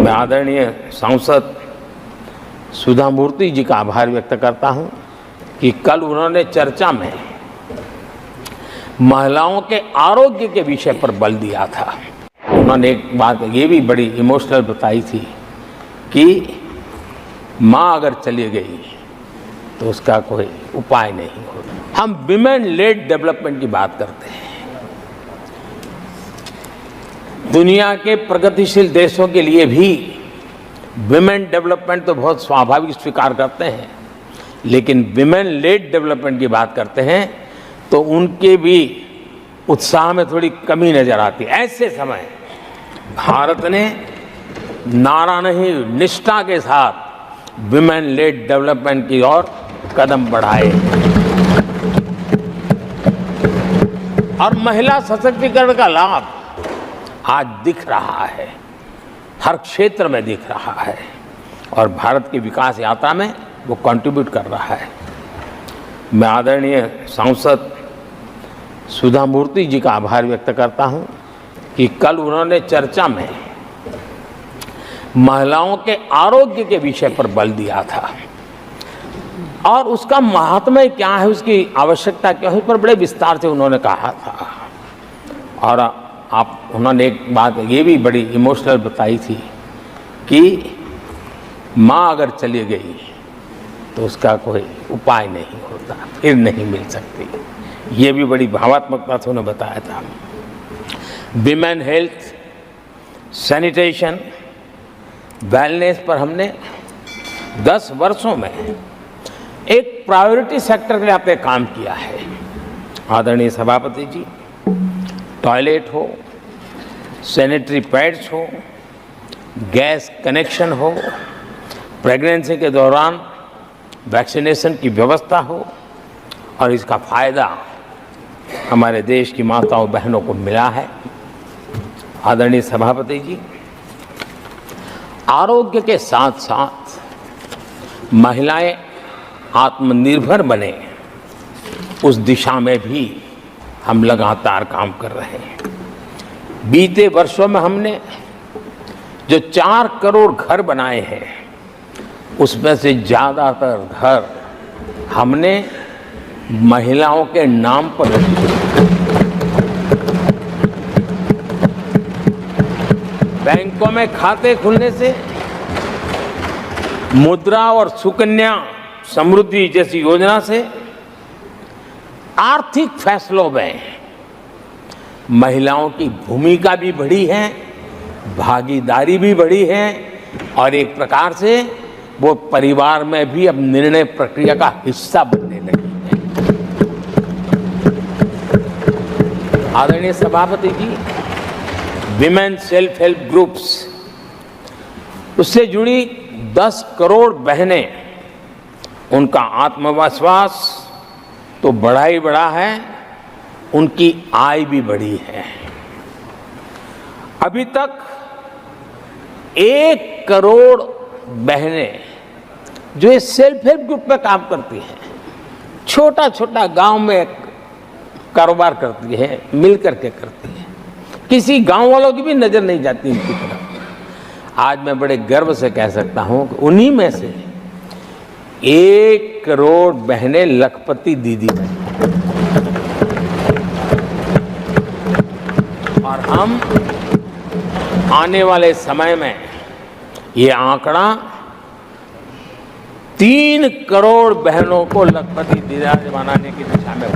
मैं आदरणीय सांसद सुधा मूर्ति जी का आभार व्यक्त करता हूं कि कल उन्होंने चर्चा में महिलाओं के आरोग्य के विषय पर बल दिया था। उन्होंने एक बात ये भी बड़ी इमोशनल बताई थी कि माँ अगर चली गई तो उसका कोई उपाय नहीं होता। हम विमेन लेड डेवलपमेंट की बात करते हैं। दुनिया के प्रगतिशील देशों के लिए भी विमेन डेवलपमेंट तो बहुत स्वाभाविक स्वीकार करते हैं, लेकिन विमेन लेड डेवलपमेंट की बात करते हैं तो उनके भी उत्साह में थोड़ी कमी नजर आती है। ऐसे समय भारत ने नारा नहीं निष्ठा के साथ विमेन लेड डेवलपमेंट की ओर कदम बढ़ाए और महिला सशक्तिकरण का लाभ आज दिख रहा है, हर क्षेत्र में दिख रहा है और भारत की विकास यात्रा में वो कंट्रीब्यूट कर रहा है। मैं आदरणीय सांसद सुधा मूर्ति जी का आभार व्यक्त करता हूं कि कल उन्होंने चर्चा में महिलाओं के आरोग्य के विषय पर बल दिया था और उसका महात्म्य क्या है, उसकी आवश्यकता क्या है, उस पर बड़े विस्तार से उन्होंने कहा था। और उन्होंने एक बात ये भी बड़ी इमोशनल बताई थी कि माँ अगर चली गई तो उसका कोई उपाय नहीं होता, फिर नहीं मिल सकती। ये भी बड़ी भावात्मकता से उन्होंने बताया था। विमेन हेल्थ, सैनिटेशन, वेलनेस पर हमने 10 वर्षों में एक प्रायोरिटी सेक्टर के लिए आपने काम किया है। आदरणीय सभापति जी, टॉयलेट हो, सैनिटरी पैड्स हो, गैस कनेक्शन हो, प्रेगनेंसी के दौरान वैक्सीनेशन की व्यवस्था हो और इसका फायदा हमारे देश की माताओं बहनों को मिला है। आदरणीय सभापति जी, आरोग्य के साथ साथ महिलाएं आत्मनिर्भर बने, उस दिशा में भी हम लगातार काम कर रहे हैं। बीते वर्षों में हमने जो 4 करोड़ घर बनाए हैं, उसमें से ज़्यादातर घर हमने महिलाओं के नाम पर रखे। बैंकों में खाते खुलने से, मुद्रा और सुकन्या समृद्धि जैसी योजना से आर्थिक फैसलों में महिलाओं की भूमिका भी बढ़ी है, भागीदारी भी बढ़ी है और एक प्रकार से वो परिवार में भी अब निर्णय प्रक्रिया का हिस्सा बनने लगी है। आदरणीय सभापति जी, विमेन सेल्फ हेल्प ग्रुप्स, उससे जुड़ी 10 करोड़ बहनें, उनका आत्मविश्वास तो बढ़ा ही बढ़ा है, उनकी आय भी बढ़ी है। अभी तक 1 करोड़ बहनें जो इस सेल्फ हेल्प ग्रुप में काम करती हैं, छोटा छोटा गांव में कारोबार करती है, मिल करके करती है, किसी गांव वालों की भी नजर नहीं जाती इनकी तरफ। आज मैं बड़े गर्व से कह सकता हूं कि उन्हीं में से 1 करोड़ बहनें लखपति दीदी बनी और हम आने वाले समय में ये आंकड़ा 3 करोड़ बहनों को लखपति दीदी बनाने की दिशा में